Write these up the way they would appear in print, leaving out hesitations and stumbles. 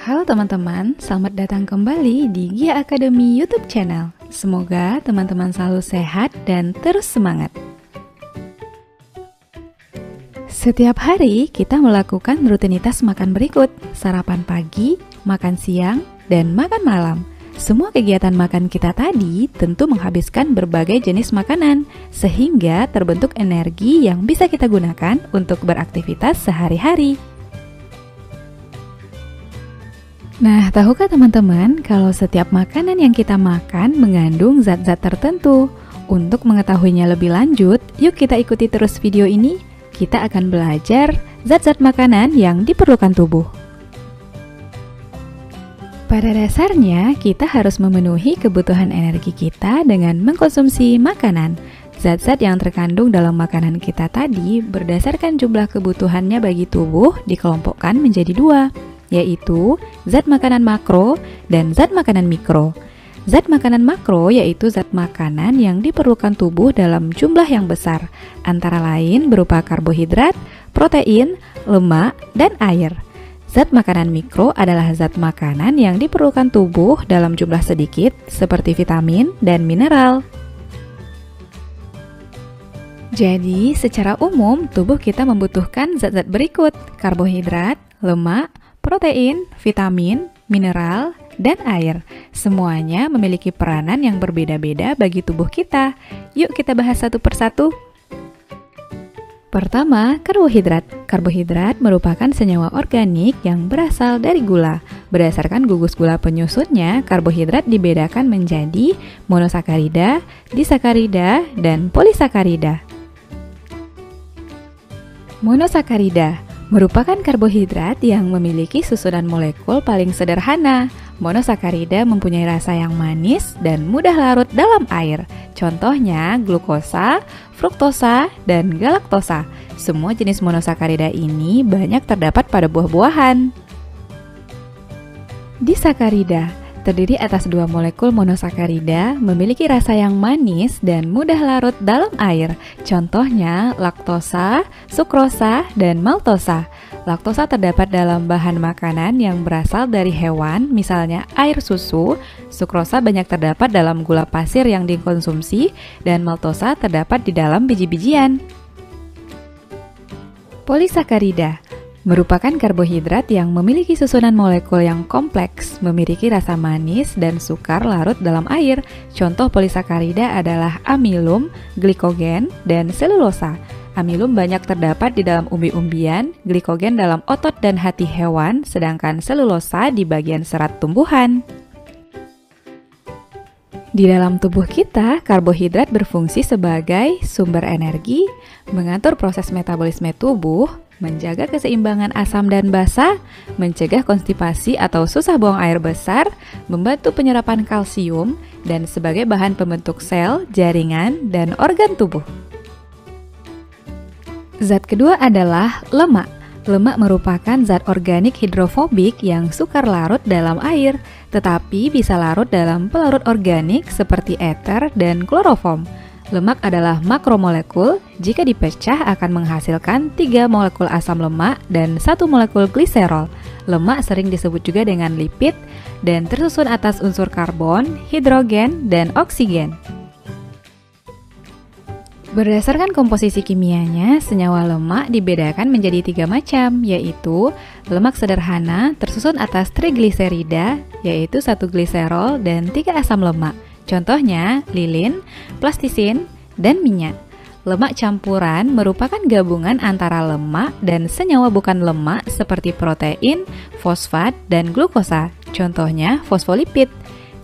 Halo teman-teman, selamat datang kembali di Gia Academy YouTube channel. Semoga teman-teman selalu sehat dan terus semangat. Setiap hari kita melakukan rutinitas makan berikut: sarapan pagi, makan siang, dan makan malam. Semua kegiatan makan kita tadi tentu menghabiskan berbagai jenis makanan, sehingga terbentuk energi yang bisa kita gunakan untuk beraktivitas sehari-hari. Nah, tahukah teman-teman kalau setiap makanan yang kita makan mengandung zat-zat tertentu? Untuk mengetahuinya lebih lanjut, yuk kita ikuti terus video ini. Kita akan belajar zat-zat makanan yang diperlukan tubuh. Pada dasarnya, kita harus memenuhi kebutuhan energi kita dengan mengkonsumsi makanan. Zat-zat yang terkandung dalam makanan kita tadi berdasarkan jumlah kebutuhannya bagi tubuh dikelompokkan menjadi dua, yaitu zat makanan makro dan zat makanan mikro. Zat makanan makro yaitu zat makanan yang diperlukan tubuh dalam jumlah yang besar, antara lain berupa karbohidrat, protein, lemak, dan air. Zat makanan mikro adalah zat makanan yang diperlukan tubuh dalam jumlah sedikit, seperti vitamin dan mineral. Jadi, secara umum, tubuh kita membutuhkan zat-zat berikut: karbohidrat, lemak, protein, vitamin, mineral, dan air. Semuanya memiliki peranan yang berbeda-beda bagi tubuh kita. Yuk kita bahas satu persatu. Pertama, karbohidrat. Karbohidrat merupakan senyawa organik yang berasal dari gula. Berdasarkan gugus gula penyusunnya, karbohidrat dibedakan menjadi monosakarida, disakarida, dan polisakarida. Monosakarida merupakan karbohidrat yang memiliki susunan molekul paling sederhana. Monosakarida mempunyai rasa yang manis dan mudah larut dalam air. Contohnya glukosa, fruktosa, dan galaktosa. Semua jenis monosakarida ini banyak terdapat pada buah-buahan. Disakarida terdiri atas dua molekul monosakarida, memiliki rasa yang manis dan mudah larut dalam air. Contohnya laktosa, sukrosa, dan maltosa. Laktosa terdapat dalam bahan makanan yang berasal dari hewan, misalnya air susu. Sukrosa banyak terdapat dalam gula pasir yang dikonsumsi, dan maltosa terdapat di dalam biji-bijian. Polisakarida merupakan karbohidrat yang memiliki susunan molekul yang kompleks, memiliki rasa manis dan sukar larut dalam air. Contoh polisakarida adalah amilum, glikogen, dan selulosa. Amilum banyak terdapat di dalam umbi-umbian, glikogen dalam otot dan hati hewan, sedangkan selulosa di bagian serat tumbuhan. Di dalam tubuh kita, karbohidrat berfungsi sebagai sumber energi, mengatur proses metabolisme tubuh, menjaga keseimbangan asam dan basa, mencegah konstipasi atau susah buang air besar, membantu penyerapan kalsium, dan sebagai bahan pembentuk sel, jaringan, dan organ tubuh. Zat kedua adalah lemak. Lemak merupakan zat organik hidrofobik yang sukar larut dalam air, tetapi bisa larut dalam pelarut organik seperti eter dan kloroform. Lemak adalah makromolekul. Jika dipecah akan menghasilkan 3 molekul asam lemak dan 1 molekul gliserol. Lemak sering disebut juga dengan lipid dan tersusun atas unsur karbon, hidrogen, dan oksigen. Berdasarkan komposisi kimianya, senyawa lemak dibedakan menjadi 3 macam, yaitu lemak sederhana tersusun atas trigliserida, yaitu 1 gliserol dan 3 asam lemak. Contohnya lilin, plastisin, dan minyak. Lemak campuran merupakan gabungan antara lemak dan senyawa bukan lemak seperti protein, fosfat, dan glukosa. Contohnya fosfolipid.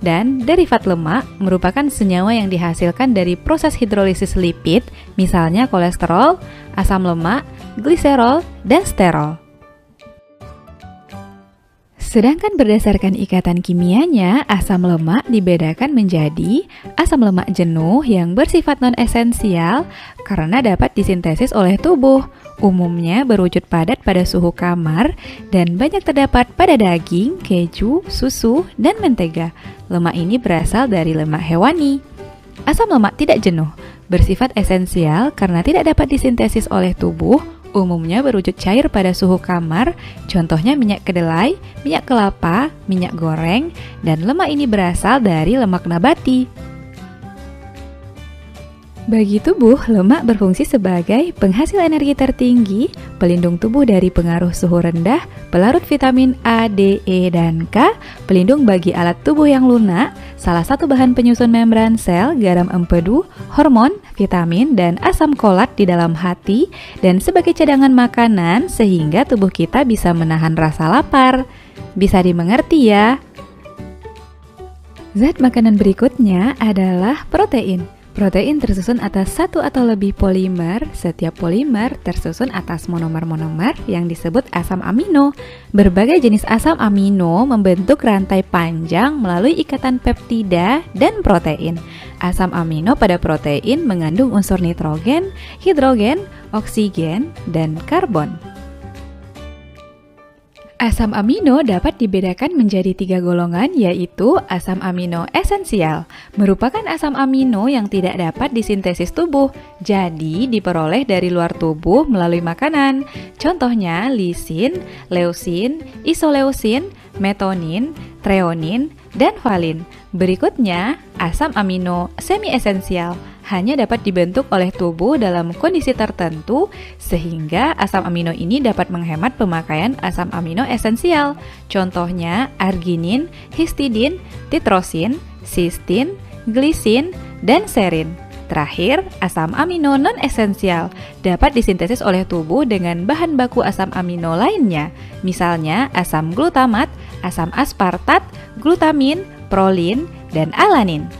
Dan derivat lemak merupakan senyawa yang dihasilkan dari proses hidrolisis lipid, misalnya kolesterol, asam lemak, gliserol, dan sterol. Sedangkan berdasarkan ikatan kimianya, asam lemak dibedakan menjadi asam lemak jenuh yang bersifat non-esensial karena dapat disintesis oleh tubuh. Umumnya berwujud padat pada suhu kamar dan banyak terdapat pada daging, keju, susu, dan mentega. Lemak ini berasal dari lemak hewani. Asam lemak tidak jenuh, bersifat esensial karena tidak dapat disintesis oleh tubuh. umumnya berwujud cair pada suhu kamar, contohnya minyak kedelai, minyak kelapa, minyak goreng, dan lemak ini berasal dari lemak nabati. Bagi tubuh, lemak berfungsi sebagai penghasil energi tertinggi, pelindung tubuh dari pengaruh suhu rendah, pelarut vitamin A, D, E, dan K, pelindung bagi alat tubuh yang lunak, salah satu bahan penyusun membran sel, garam empedu, hormon, vitamin, dan asam folat di dalam hati, dan sebagai cadangan makanan sehingga tubuh kita bisa menahan rasa lapar. Bisa dimengerti ya? Zat makanan berikutnya adalah protein. Protein tersusun atas satu atau lebih polimer. Setiap polimer tersusun atas monomer-monomer yang disebut asam amino. Berbagai jenis asam amino membentuk rantai panjang melalui ikatan peptida dan protein. Asam amino pada protein mengandung unsur nitrogen, hidrogen, oksigen, dan karbon. Asam amino dapat dibedakan menjadi 3 golongan, yaitu asam amino esensial, merupakan asam amino yang tidak dapat disintesis tubuh, jadi diperoleh dari luar tubuh melalui makanan. Contohnya lisin, leusin, isoleusin, metonin, treonin, dan valin. Berikutnya, asam amino semi-esensial, hanya dapat dibentuk oleh tubuh dalam kondisi tertentu, sehingga asam amino ini dapat menghemat pemakaian asam amino esensial. Contohnya arginin, histidin, titrosin, sistin, glisin, dan serin. Terakhir, asam amino non-esensial dapat disintesis oleh tubuh dengan bahan baku asam amino lainnya, misalnya asam glutamat, asam aspartat, glutamin, prolin, dan alanin.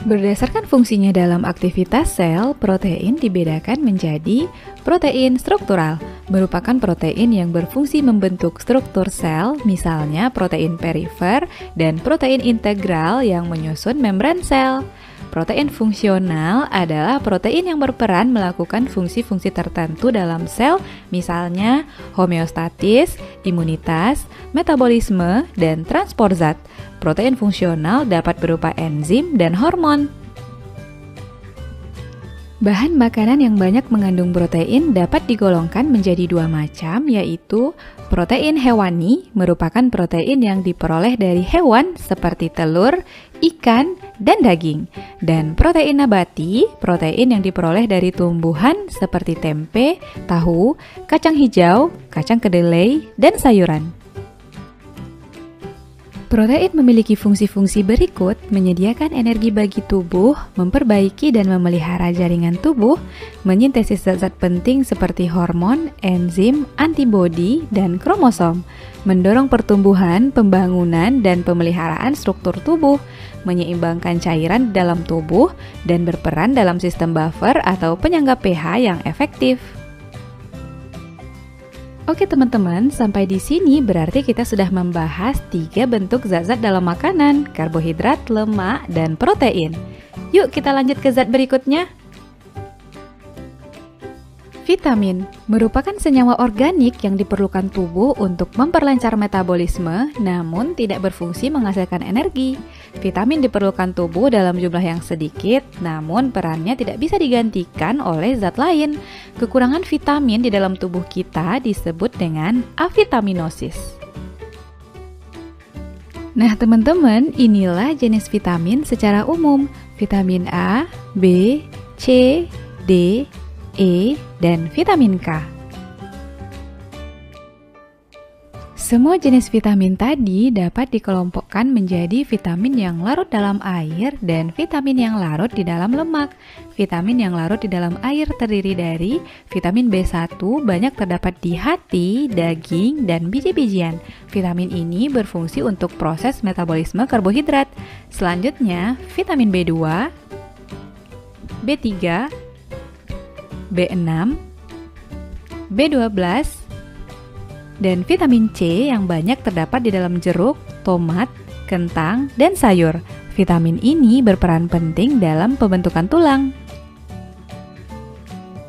Berdasarkan fungsinya dalam aktivitas sel, protein dibedakan menjadi protein struktural, merupakan protein yang berfungsi membentuk struktur sel, misalnya protein perifer, dan protein integral yang menyusun membran sel. Protein fungsional adalah protein yang berperan melakukan fungsi-fungsi tertentu dalam sel, misalnya homeostatis, imunitas, metabolisme, dan transport zat. Protein fungsional dapat berupa enzim dan hormon. Bahan makanan yang banyak mengandung protein dapat digolongkan menjadi 2 macam, yaitu protein hewani, merupakan protein yang diperoleh dari hewan seperti telur, ikan, dan daging, dan protein nabati, protein yang diperoleh dari tumbuhan seperti tempe, tahu, kacang hijau, kacang kedelai, dan sayuran. Protein memiliki fungsi-fungsi berikut: menyediakan energi bagi tubuh, memperbaiki dan memelihara jaringan tubuh, menyintesis zat-zat penting seperti hormon, enzim, antibodi, dan kromosom, mendorong pertumbuhan, pembangunan, dan pemeliharaan struktur tubuh, menyeimbangkan cairan di dalam tubuh, dan berperan dalam sistem buffer atau penyangga pH yang efektif. Oke teman-teman, sampai di sini berarti kita sudah membahas 3 bentuk zat-zat dalam makanan, karbohidrat, lemak, dan protein. Yuk kita lanjut ke zat berikutnya. Vitamin merupakan senyawa organik yang diperlukan tubuh untuk memperlancar metabolisme, namun tidak berfungsi menghasilkan energi. Vitamin diperlukan tubuh dalam jumlah yang sedikit, namun perannya tidak bisa digantikan oleh zat lain. Kekurangan vitamin di dalam tubuh kita disebut dengan avitaminosis. Nah teman-teman, inilah jenis vitamin secara umum. Vitamin A, B, C, D, E, dan vitamin K. Semua jenis vitamin tadi dapat dikelompokkan menjadi vitamin yang larut dalam air dan vitamin yang larut di dalam lemak. Vitamin yang larut di dalam air terdiri dari vitamin B1 banyak terdapat di hati, daging, dan biji-bijian. Vitamin ini berfungsi untuk proses metabolisme karbohidrat. Selanjutnya, vitamin B2, B3, B6, B12, dan vitamin C yang banyak terdapat di dalam jeruk, tomat, kentang, dan sayur. Vitamin ini berperan penting dalam pembentukan tulang.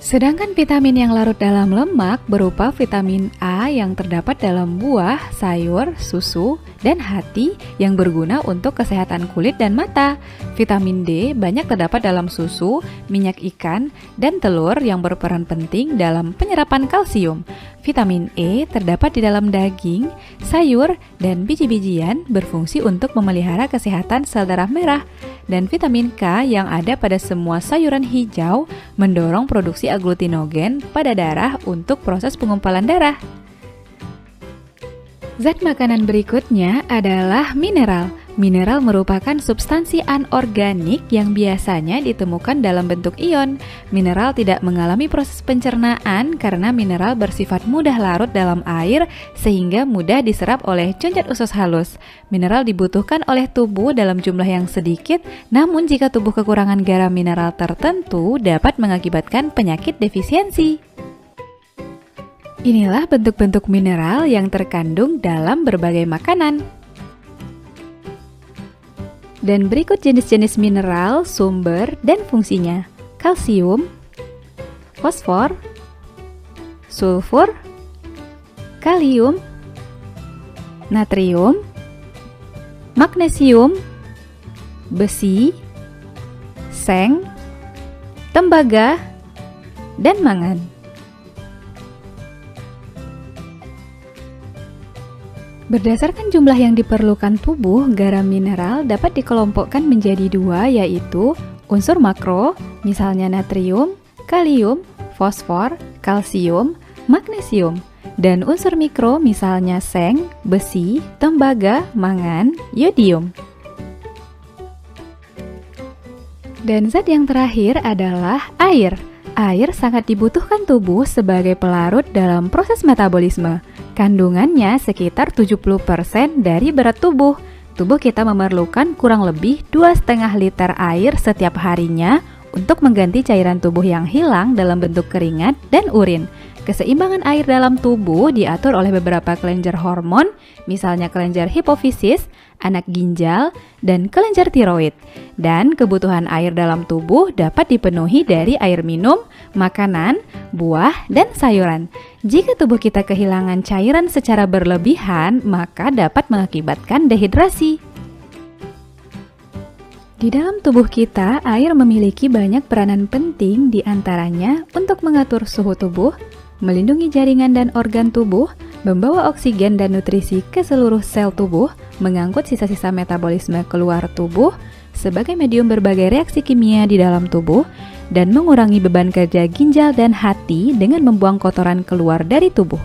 Sedangkan vitamin yang larut dalam lemak berupa vitamin A A yang terdapat dalam buah, sayur, susu, dan hati yang berguna untuk kesehatan kulit dan mata. Vitamin D banyak terdapat dalam susu, minyak ikan, dan telur yang berperan penting dalam penyerapan kalsium. Vitamin E terdapat di dalam daging, sayur, dan biji-bijian berfungsi untuk memelihara kesehatan sel darah merah. Dan vitamin K yang ada pada semua sayuran hijau mendorong produksi aglutinogen pada darah untuk proses pengumpalan darah. Zat makanan berikutnya adalah mineral. Mineral merupakan substansi anorganik yang biasanya ditemukan dalam bentuk ion. Mineral tidak mengalami proses pencernaan karena mineral bersifat mudah larut dalam air sehingga mudah diserap oleh concat usus halus. Mineral dibutuhkan oleh tubuh dalam jumlah yang sedikit, namun jika tubuh kekurangan garam mineral tertentu dapat mengakibatkan penyakit defisiensi. Inilah bentuk-bentuk mineral yang terkandung dalam berbagai makanan. Dan berikut jenis-jenis mineral, sumber, dan fungsinya. Kalsium, fosfor, sulfur, kalium, natrium, magnesium, besi, seng, tembaga, dan mangan. Berdasarkan jumlah yang diperlukan tubuh, garam mineral dapat dikelompokkan menjadi dua, yaitu unsur makro, misalnya natrium, kalium, fosfor, kalsium, magnesium, dan unsur mikro, misalnya seng, besi, tembaga, mangan, yodium. Dan zat yang terakhir adalah air. Air sangat dibutuhkan tubuh sebagai pelarut dalam proses metabolisme. Kandungannya sekitar 70% dari berat tubuh. Tubuh kita memerlukan kurang lebih 2,5 liter air setiap harinya untuk mengganti cairan tubuh yang hilang dalam bentuk keringat dan urin. Keseimbangan air dalam tubuh diatur oleh beberapa kelenjar hormon, misalnya kelenjar hipofisis, anak ginjal, dan kelenjar tiroid. Dan kebutuhan air dalam tubuh dapat dipenuhi dari air minum, makanan, buah, dan sayuran. Jika tubuh kita kehilangan cairan secara berlebihan, maka dapat mengakibatkan dehidrasi. Di dalam tubuh kita, air memiliki banyak peranan penting, di antaranya untuk mengatur suhu tubuh, melindungi jaringan dan organ tubuh, membawa oksigen dan nutrisi ke seluruh sel tubuh, mengangkut sisa-sisa metabolisme keluar tubuh, sebagai medium berbagai reaksi kimia di dalam tubuh, dan mengurangi beban kerja ginjal dan hati dengan membuang kotoran keluar dari tubuh.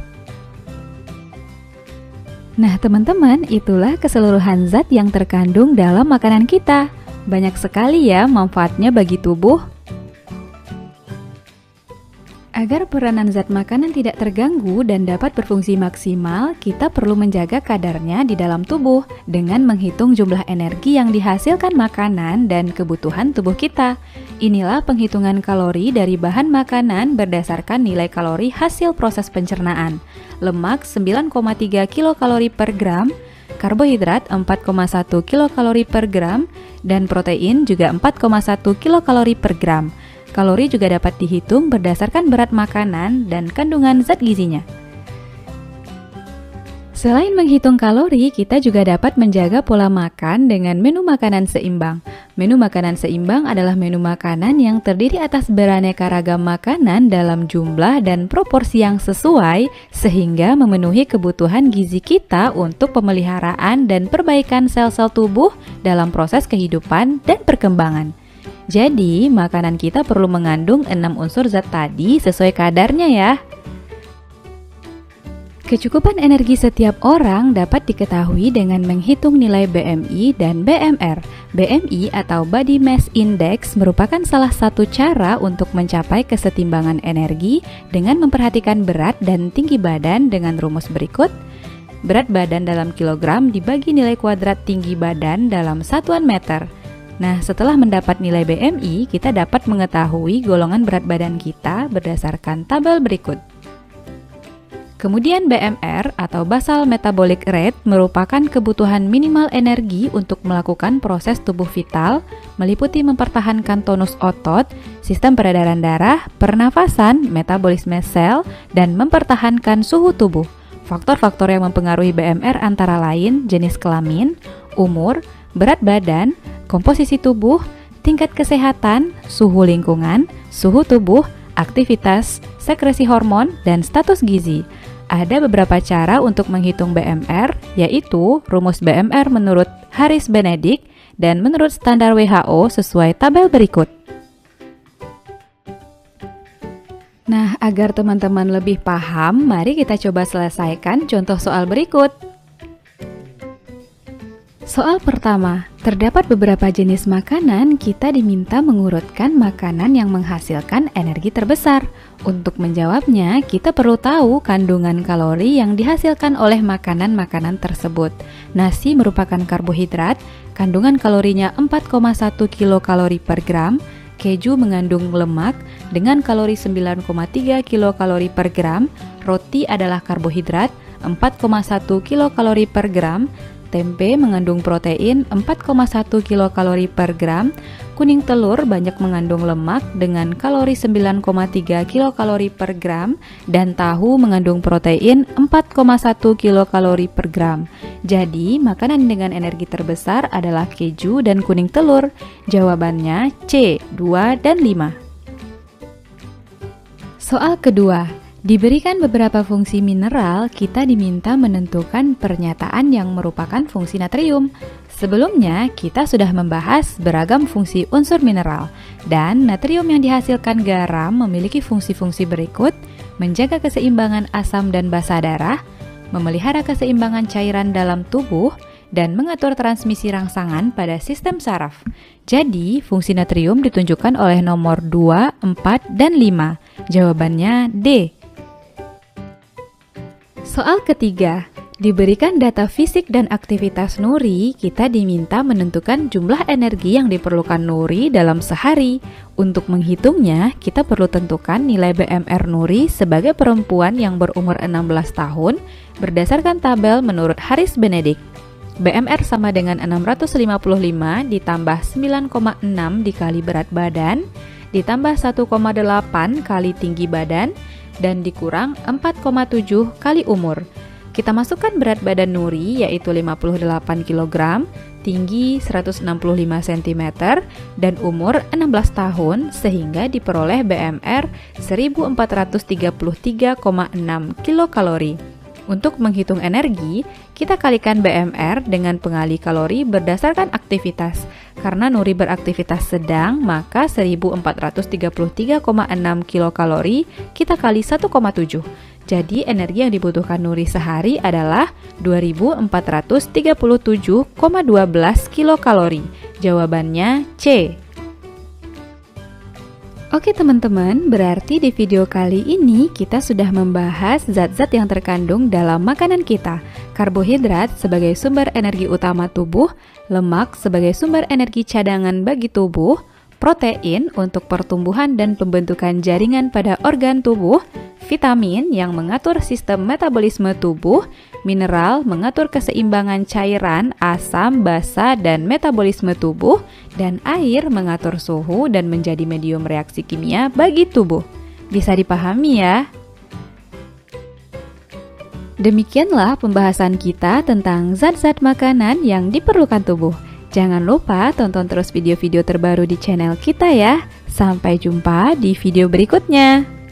Nah teman-teman, itulah keseluruhan zat yang terkandung dalam makanan kita. Banyak sekali ya manfaatnya bagi tubuh. Agar peranan zat makanan tidak terganggu dan dapat berfungsi maksimal, kita perlu menjaga kadarnya di dalam tubuh dengan menghitung jumlah energi yang dihasilkan makanan dan kebutuhan tubuh kita. Inilah penghitungan kalori dari bahan makanan berdasarkan nilai kalori hasil proses pencernaan. Lemak 9,3 kilokalori per gram, karbohidrat 4,1 kilokalori per gram, dan protein juga 4,1 kilokalori per gram. Kalori juga dapat dihitung berdasarkan berat makanan dan kandungan zat gizinya. Selain menghitung kalori, kita juga dapat menjaga pola makan dengan menu makanan seimbang. Menu makanan seimbang adalah menu makanan yang terdiri atas beraneka ragam makanan dalam jumlah dan proporsi yang sesuai, sehingga memenuhi kebutuhan gizi kita untuk pemeliharaan dan perbaikan sel-sel tubuh dalam proses kehidupan dan perkembangan. Jadi, makanan kita perlu mengandung 6 unsur zat tadi sesuai kadarnya ya. Kecukupan energi setiap orang dapat diketahui dengan menghitung nilai BMI dan BMR. BMI atau Body Mass Index merupakan salah satu cara untuk mencapai kesetimbangan energi dengan memperhatikan berat dan tinggi badan dengan rumus berikut. Berat badan dalam kilogram dibagi nilai kuadrat tinggi badan dalam satuan meter. Nah, setelah mendapat nilai BMI, kita dapat mengetahui golongan berat badan kita berdasarkan tabel berikut. Kemudian BMR atau Basal Metabolic Rate merupakan kebutuhan minimal energi untuk melakukan proses tubuh vital, meliputi mempertahankan tonus otot, sistem peredaran darah, pernafasan, metabolisme sel, dan mempertahankan suhu tubuh. Faktor-faktor yang mempengaruhi BMR antara lain jenis kelamin, umur, berat badan, komposisi tubuh, tingkat kesehatan, suhu lingkungan, suhu tubuh, aktivitas, sekresi hormon, dan status gizi. Ada beberapa cara untuk menghitung BMR, yaitu rumus BMR menurut Harris Benedict dan menurut standar WHO sesuai tabel berikut. Nah, agar teman-teman lebih paham, mari kita coba selesaikan contoh soal berikut. Soal pertama, terdapat beberapa jenis makanan, kita diminta mengurutkan makanan yang menghasilkan energi terbesar. Untuk menjawabnya, kita perlu tahu kandungan kalori yang dihasilkan oleh makanan-makanan tersebut. Nasi merupakan karbohidrat, kandungan kalorinya 4,1 kilokalori per gram. Keju mengandung lemak dengan kalori 9,3 kilokalori per gram. Roti adalah karbohidrat, 4,1 kilokalori per gram. Tempe mengandung protein 4,1 kilokalori per gram. Kuning telur banyak mengandung lemak dengan kalori 9,3 kilokalori per gram dan tahu mengandung protein 4,1 kilokalori per gram. Jadi, makanan dengan energi terbesar adalah keju dan kuning telur. Jawabannya C, 2 dan 5. Soal kedua, diberikan beberapa fungsi mineral, kita diminta menentukan pernyataan yang merupakan fungsi natrium. Sebelumnya, kita sudah membahas beragam fungsi unsur mineral, dan natrium yang dihasilkan garam memiliki fungsi-fungsi berikut: menjaga keseimbangan asam dan basa darah, memelihara keseimbangan cairan dalam tubuh, dan mengatur transmisi rangsangan pada sistem saraf. Jadi, fungsi natrium ditunjukkan oleh nomor 2, 4, dan 5. Jawabannya D. Soal ketiga, diberikan data fisik dan aktivitas Nuri, kita diminta menentukan jumlah energi yang diperlukan Nuri dalam sehari. Untuk menghitungnya, kita perlu tentukan nilai BMR Nuri sebagai perempuan yang berumur 16 tahun berdasarkan tabel menurut Harris Benedict. BMR sama dengan 655 ditambah 9,6 dikali berat badan, ditambah 1,8 kali tinggi badan, dan dikurang 4,7 kali umur. Kita masukkan berat badan Nuri yaitu 58 kg, tinggi 165 cm, dan umur 16 tahun sehingga diperoleh BMR 1433,6 kilokalori. Untuk menghitung energi, kita kalikan BMR dengan pengali kalori berdasarkan aktivitas. Karena Nuri beraktivitas sedang, maka 1433,6 kilokalori kita kali 1,7. Jadi energi yang dibutuhkan Nuri sehari adalah 2437,12 kilokalori. Jawabannya C. Oke teman-teman, berarti di video kali ini kita sudah membahas zat-zat yang terkandung dalam makanan kita. Karbohidrat sebagai sumber energi utama tubuh, lemak sebagai sumber energi cadangan bagi tubuh, protein untuk pertumbuhan dan pembentukan jaringan pada organ tubuh, vitamin yang mengatur sistem metabolisme tubuh, mineral mengatur keseimbangan cairan, asam, basa, dan metabolisme tubuh, dan air mengatur suhu dan menjadi medium reaksi kimia bagi tubuh. Bisa dipahami ya? Demikianlah pembahasan kita tentang zat-zat makanan yang diperlukan tubuh. Jangan lupa tonton terus video-video terbaru di channel kita ya. Sampai jumpa di video berikutnya.